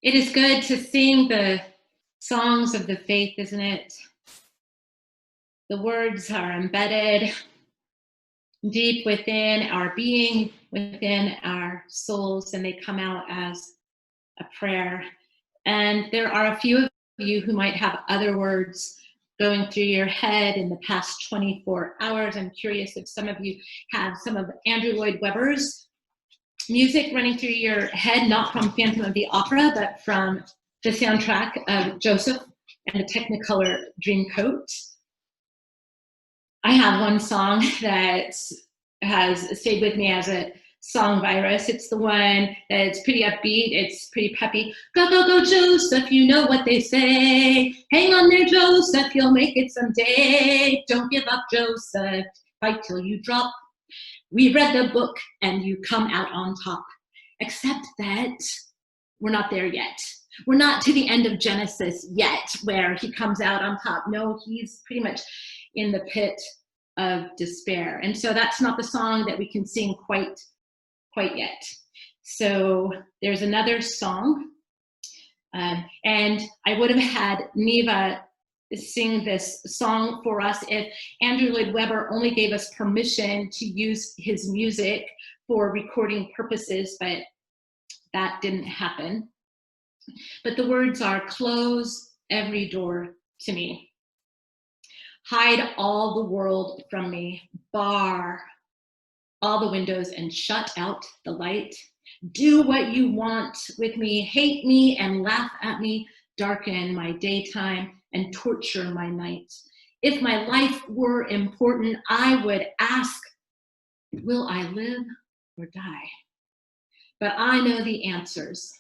It is good to sing the songs of the faith, isn't it? The words are embedded deep within our being, within our souls, and they come out as a prayer. And there are a few of you who might have other words going through your head in the past 24 hours. I'm curious if some of you have some of Andrew Lloyd Webber's music running through your head, not from Phantom of the Opera, but from the soundtrack of Joseph and the Technicolor Dreamcoat. I have one song that has stayed with me as a song virus. It's the one that's pretty upbeat. It's pretty peppy. Go, go, go, Joseph, you know what they say. Hang on there, Joseph, you'll make it someday. Don't give up, Joseph, fight till you drop. We read the book and you come out on top. Except that we're not there yet. We're not to the end of Genesis yet where he comes out on top. No, he's pretty much in the pit of despair. And so that's not the song that we can sing quite yet. So there's another song. And I would have had Neva sing this song for us if Andrew Lloyd Webber only gave us permission to use his music for recording purposes, but that didn't happen. But the words are, close every door to me. Hide all the world from me. Bar all the windows and shut out the light. Do what you want with me. Hate me and laugh at me. Darken my daytime and torture my night. If my life were important, I would ask, will I live or die? But I know the answers.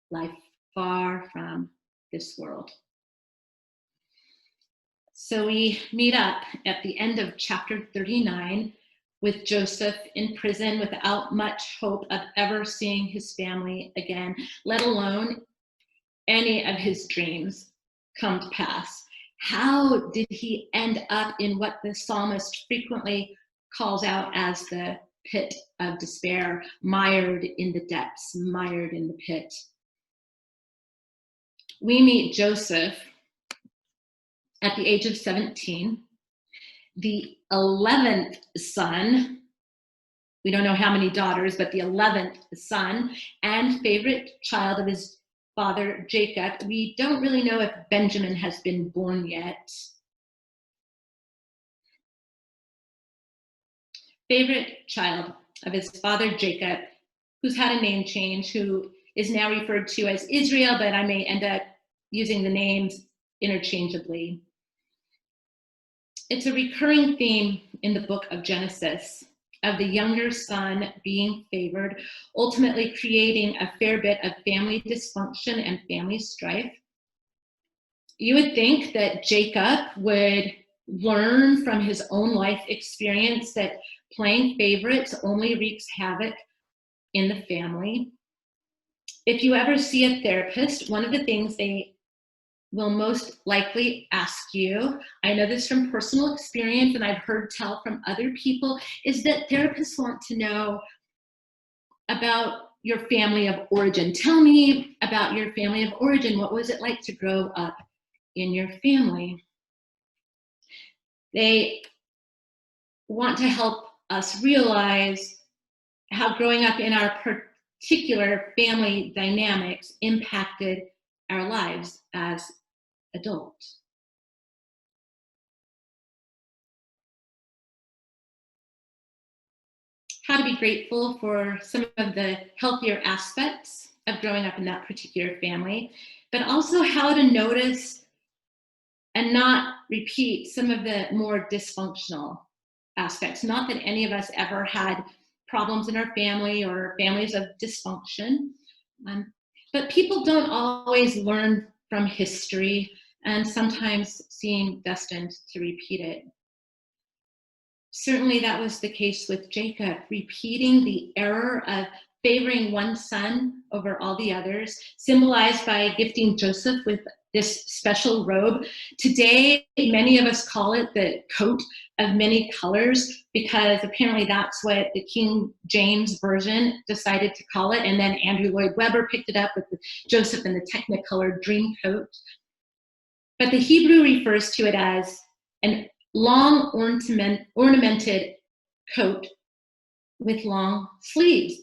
Life far from this world. So we meet up at the end of chapter 39 with Joseph in prison without much hope of ever seeing his family again, let alone any of his dreams come to pass. How did he end up in what the psalmist frequently calls out as the pit of despair, mired in the depths, mired in the pit? We meet Joseph at the age of 17, the 11th son. We don't know how many daughters, but the 11th son and favorite child of his father, Jacob. We don't really know if Benjamin has been born yet. Favorite child of his father, Jacob, who's had a name change, who is now referred to as Israel, but I may end up using the names interchangeably. It's a recurring theme in the book of Genesis of the younger son being favored, ultimately creating a fair bit of family dysfunction and family strife. You would think that Jacob would learn from his own life experience that playing favorites only wreaks havoc in the family. If you ever see a therapist, one of the things they will most likely ask you, I know this from personal experience and I've heard tell from other people, is that therapists want to know about your family of origin. Tell me about your family of origin. What was it like to grow up in your family? They want to help us realize how growing up in our particular family dynamics impacted our lives as adults. How to be grateful for some of the healthier aspects of growing up in that particular family, but also how to notice and not repeat some of the more dysfunctional aspects. Not that any of us ever had problems in our family or families of dysfunction, but people don't always learn from history and sometimes seem destined to repeat it. Certainly that was the case with Jacob, repeating the error of favoring one son over all the others, symbolized by gifting Joseph with this special robe. Today, many of us call it the coat of many colors because apparently that's what the King James Version decided to call it. And then Andrew Lloyd Webber picked it up with Joseph in the Technicolor dream coat. But the Hebrew refers to it as an long ornamented coat with long sleeves,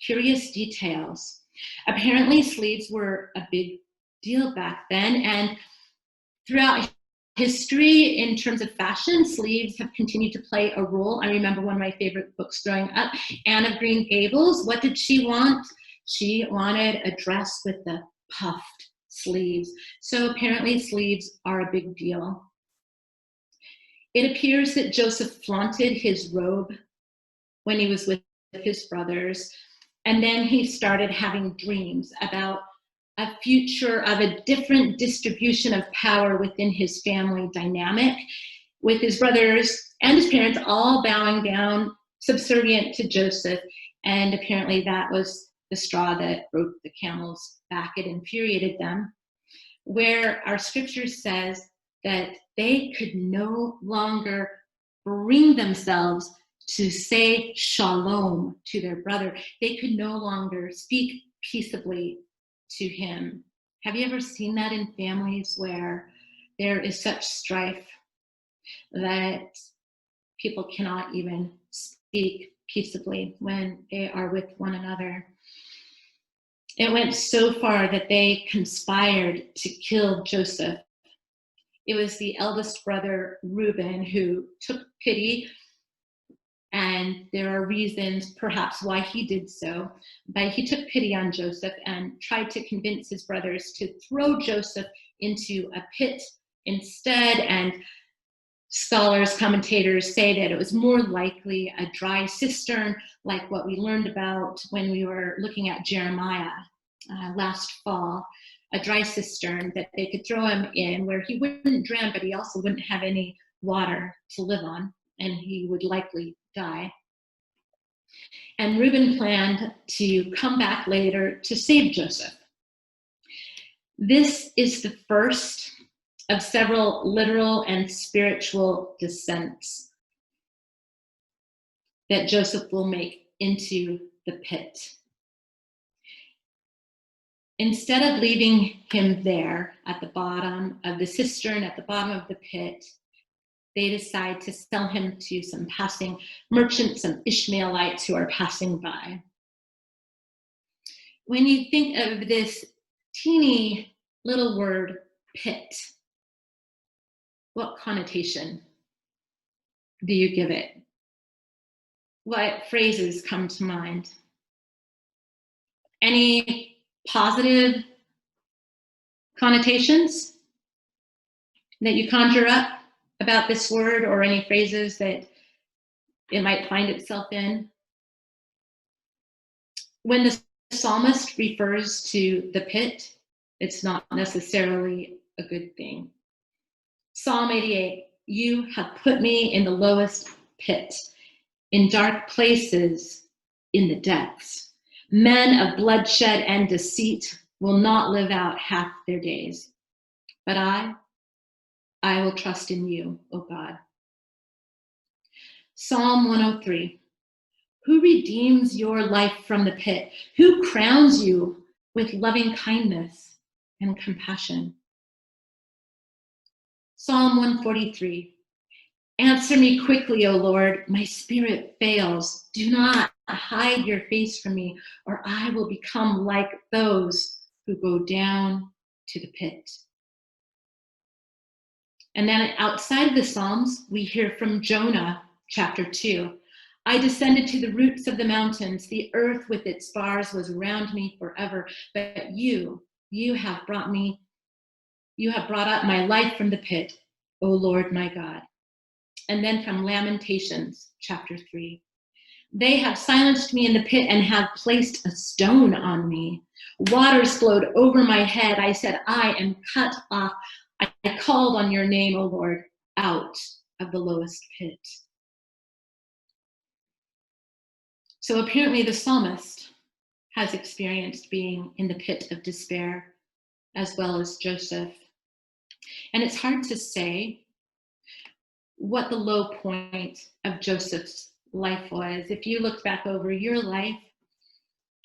curious details. Apparently sleeves were a big deal back then, and throughout history in terms of fashion, sleeves have continued to play a role. I remember one of my favorite books growing up, Anne of Green Gables. What did she want? She wanted a dress with the puffed sleeves. So apparently sleeves are a big deal. It appears that Joseph flaunted his robe when he was with his brothers, and then he started having dreams about a future of a different distribution of power within his family dynamic, with his brothers and his parents all bowing down, subservient to Joseph. And apparently that was the straw that broke the camel's back. It infuriated them, where our scripture says that they could no longer bring themselves to say shalom to their brother. They could no longer speak peaceably to him. Have you ever seen that in families where there is such strife that people cannot even speak peaceably when they are with one another? It went so far that they conspired to kill Joseph. It was the eldest brother, Reuben, who took pity, and there are reasons perhaps why he did so, but he took pity on Joseph and tried to convince his brothers to throw Joseph into a pit instead. And scholars, commentators say that it was more likely a dry cistern, like what we learned about when we were looking at Jeremiah last fall, a dry cistern that they could throw him in where he wouldn't drown, but he also wouldn't have any water to live on, and he would likely die. And Reuben planned to come back later to save Joseph. This is the first of several literal and spiritual descents that Joseph will make into the pit. Instead of leaving him there at the bottom of the cistern, at the bottom of the pit, they decide to sell him to some passing merchants, some Ishmaelites who are passing by. When you think of this teeny little word, pit, what connotation do you give it? What phrases come to mind? Any positive connotations that you conjure up about this word, or any phrases that it might find itself in? When the psalmist refers to the pit, it's not necessarily a good thing. Psalm 88, you have put me in the lowest pit, in dark places, in the depths. Men of bloodshed and deceit will not live out half their days. But I will trust in you, O God. Psalm 103, who redeems your life from the pit? Who crowns you with loving kindness and compassion? Psalm 143, answer me quickly, O Lord, my spirit fails. Do not hide your face from me, or I will become like those who go down to the pit. And then outside of the Psalms, we hear from Jonah, chapter 2. I descended to the roots of the mountains. The earth with its bars was around me forever. But you have brought up my life from the pit, O Lord my God. And then from Lamentations, chapter 3. They have silenced me in the pit and have placed a stone on me. Waters flowed over my head. I said, I am cut off. I called on your name, O Lord, out of the lowest pit. So apparently the psalmist has experienced being in the pit of despair, as well as Joseph. And it's hard to say what the low point of Joseph's life was. If you look back over your life,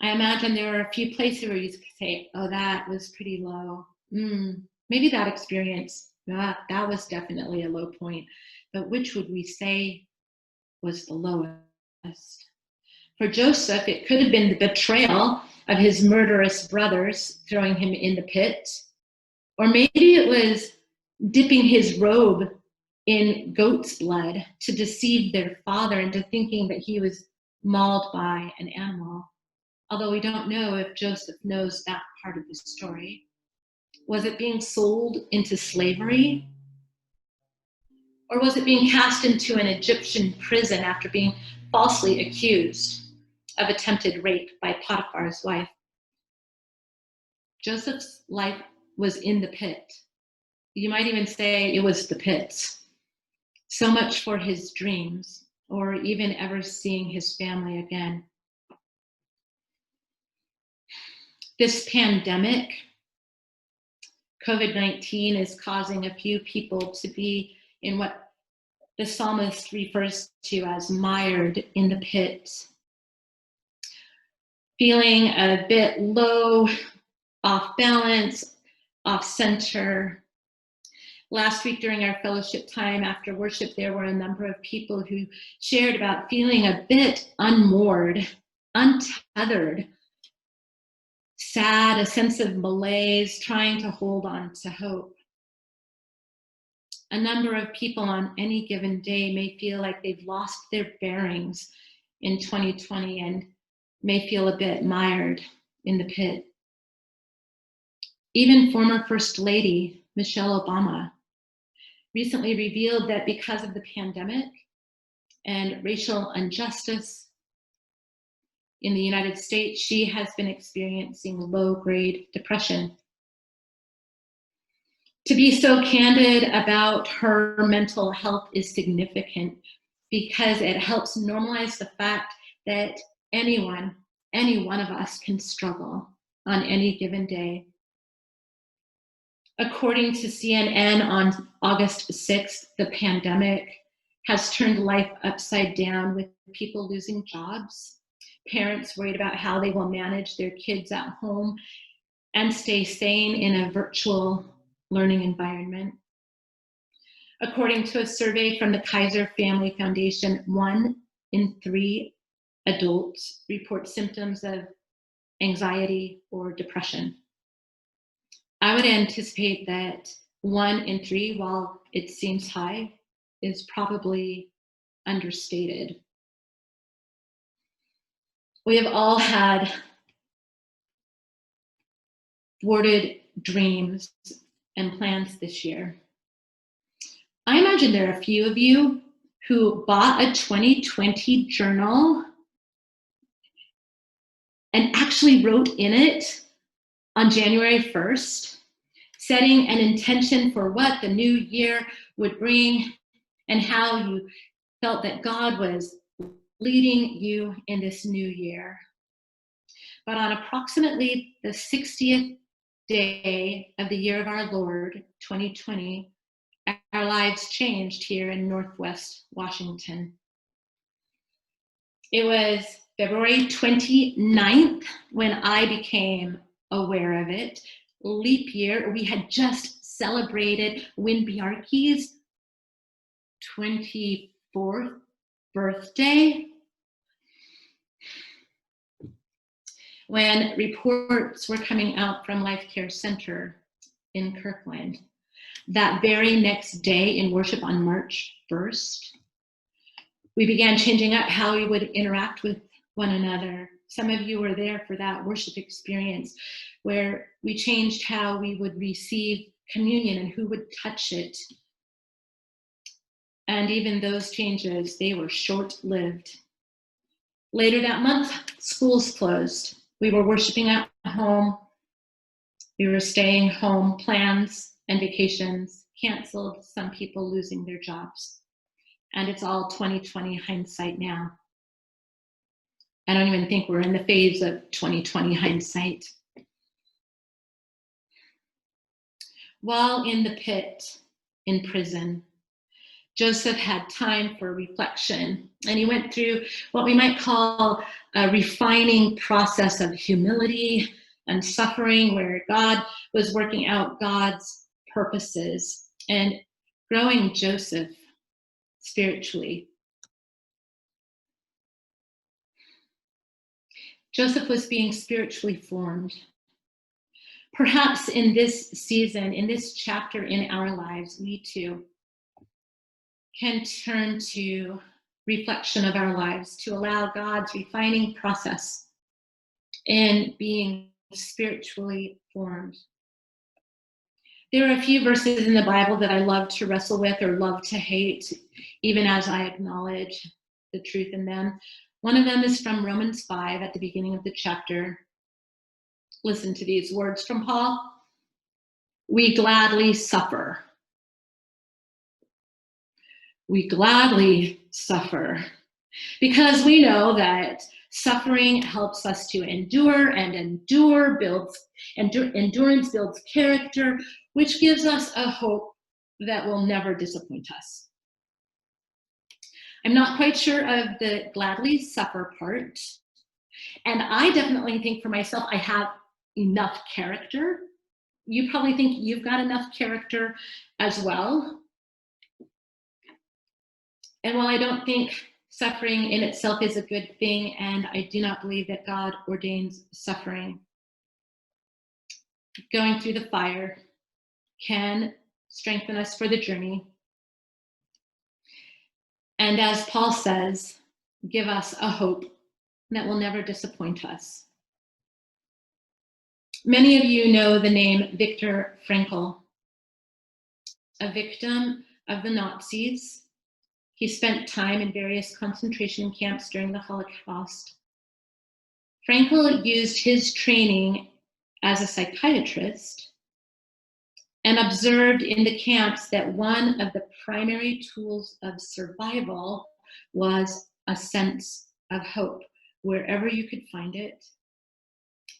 I imagine there are a few places where you could say, oh, that was pretty low. Maybe that experience, that was definitely a low point. But which would we say was the lowest? For Joseph, it could have been the betrayal of his murderous brothers, throwing him in the pit. Or maybe it was dipping his robe in goat's blood to deceive their father into thinking that he was mauled by an animal. Although we don't know if Joseph knows that part of the story. Was it being sold into slavery? Or was it being cast into an Egyptian prison after being falsely accused of attempted rape by Potiphar's wife? Joseph's life was in the pit. You might even say it was the pits. So much for his dreams, or even ever seeing his family again. This pandemic, COVID-19, is causing a few people to be in what the psalmist refers to as mired in the pit, feeling a bit low, off balance, off center. Last week during our fellowship time after worship, there were a number of people who shared about feeling a bit unmoored, untethered, sad, a sense of malaise, trying to hold on to hope. A number of people on any given day may feel like they've lost their bearings in 2020 and may feel a bit mired in the pit. Even former First Lady Michelle Obama recently revealed that because of the pandemic and racial injustice in the United States, she has been experiencing low-grade depression. To be so candid about her mental health is significant because it helps normalize the fact that any one of us can struggle on any given day. According to CNN on August 6th, the pandemic has turned life upside down with people losing jobs, parents worried about how they will manage their kids at home and stay sane in a virtual learning environment. According to a survey from the Kaiser Family Foundation, 1 in 3 adults report symptoms of anxiety or depression. I would anticipate that 1 in 3, while it seems high, is probably understated. We have all had thwarted dreams and plans this year. I imagine there are a few of you who bought a 2020 journal and actually wrote in it on January 1st, setting an intention for what the new year would bring and how you felt that God was leading you in this new year. But on approximately the 60th day of the year of our Lord, 2020, our lives changed here in Northwest Washington. It was February 29th when I became aware of it. Leap year, we had just celebrated Win Bjarke's 24th birthday, when reports were coming out from Life Care Center in Kirkland. That very next day in worship on March 1st, we began changing up how we would interact with one another. Some of you were there for that worship experience where we changed how we would receive communion and who would touch it. And even those changes, they were short-lived. Later that month, schools closed. We were worshiping at home. We were staying home. Plans and vacations canceled, some people losing their jobs. And it's all 2020 hindsight now. I don't even think we're in the phase of 2020 hindsight. While in the pit, in prison, Joseph had time for reflection, and he went through what we might call a refining process of humility and suffering, where God was working out God's purposes and growing Joseph spiritually. Joseph was being spiritually formed. Perhaps in this season, in this chapter in our lives, we too can turn to reflection of our lives to allow God's refining process in being spiritually formed. There are a few verses in the Bible that I love to wrestle with or love to hate, even as I acknowledge the truth in them. One of them is from Romans 5 at the beginning of the chapter. Listen to these words from Paul. We gladly suffer. We gladly suffer because we know that suffering helps us to endure, and endurance builds character, which gives us a hope that will never disappoint us. I'm not quite sure of the gladly suffer part, and I definitely think for myself I have enough character. You probably think you've got enough character as well. And while I don't think suffering in itself is a good thing, and I do not believe that God ordains suffering, going through the fire can strengthen us for the journey. And as Paul says, give us a hope that will never disappoint us. Many of you know the name Viktor Frankl, a victim of the Nazis. He spent time in various concentration camps during the Holocaust. Frankl used his training as a psychiatrist and observed in the camps that one of the primary tools of survival was a sense of hope, wherever you could find it,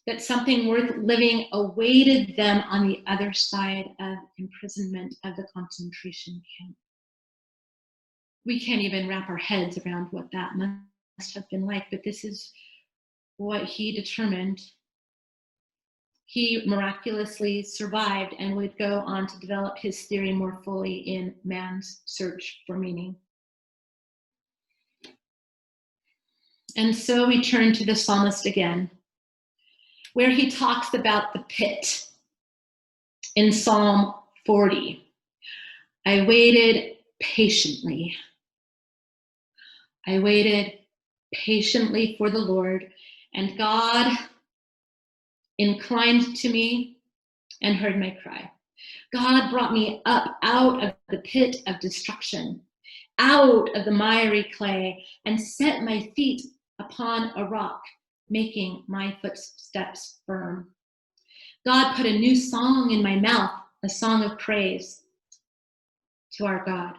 that something worth living awaited them on the other side of imprisonment of the concentration camp. We can't even wrap our heads around what that must have been like, but this is what he determined. He miraculously survived and would go on to develop his theory more fully in Man's Search for Meaning. And so we turn to the psalmist again, where he talks about the pit in Psalm 40. I waited patiently. I waited patiently for the Lord, and God inclined to me and heard my cry. God brought me up out of the pit of destruction, out of the miry clay, and set my feet upon a rock, making my footsteps firm. God put a new song in my mouth, a song of praise to our God.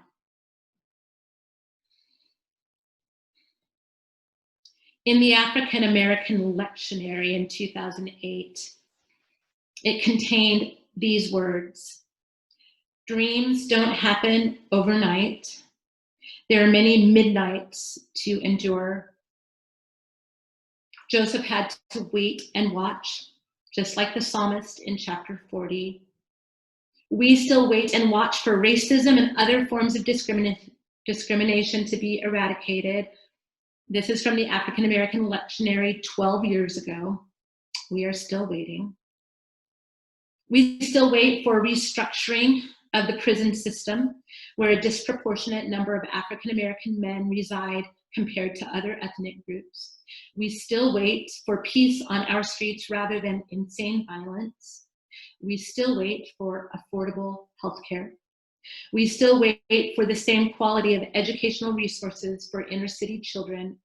In the African American lectionary in 2008, it contained these words: dreams don't happen overnight. There are many midnights to endure. Joseph had to wait and watch, just like the psalmist in chapter 40. We still wait and watch for racism and other forms of discrimination to be eradicated. This is from the African American lectionary 12 years ago. We are still waiting. We still wait for restructuring of the prison system, where a disproportionate number of African American men reside compared to other ethnic groups. We still wait for peace on our streets rather than insane violence. We still wait for affordable healthcare. We still wait for the same quality of educational resources for inner city children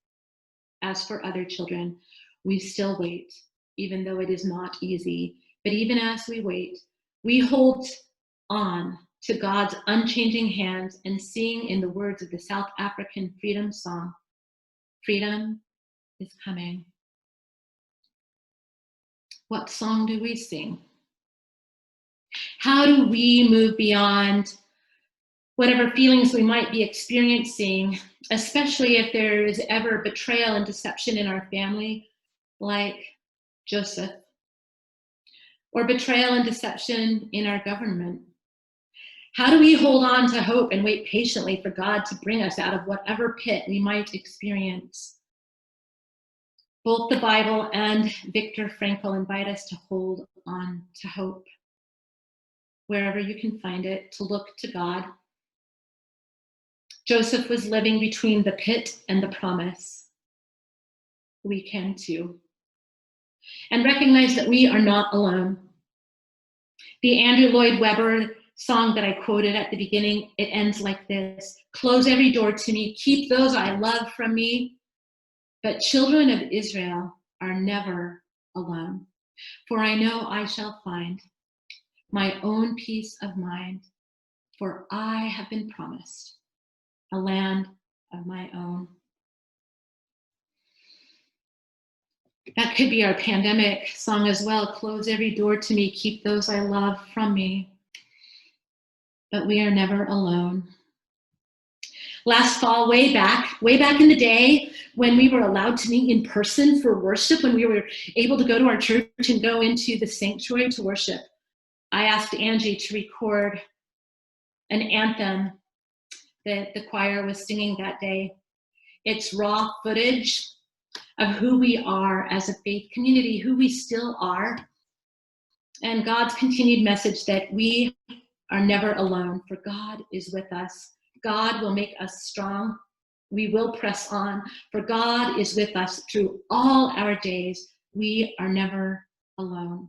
as for other children. We still wait, even though it is not easy. But even as we wait, we hold on to God's unchanging hands and sing in the words of the South African freedom song, freedom is coming. What song do we sing? How do we move beyond whatever feelings we might be experiencing, especially if there is ever betrayal and deception in our family, like Joseph, or betrayal and deception in our government? How do we hold on to hope and wait patiently for God to bring us out of whatever pit we might experience? Both the Bible and Viktor Frankl invite us to hold on to hope. Wherever you can find it, to look to God. Joseph was living between the pit and the promise. We can too. And recognize that we are not alone. The Andrew Lloyd Webber song that I quoted at the beginning, it ends like this: close every door to me, keep those I love from me. But children of Israel are never alone. For I know I shall find my own peace of mind, for I have been promised a land of my own. That could be our pandemic song as well. Close every door to me, keep those I love from me. But we are never alone. Last fall, way back in the day, when we were allowed to meet in person for worship, when we were able to go to our church and go into the sanctuary to worship, I asked Angie to record an anthem that the choir was singing that day. It's raw footage of who we are as a faith community, who we still are, and God's continued message that we are never alone, for God is with us. God will make us strong. We will press on, for God is with us through all our days. We are never alone.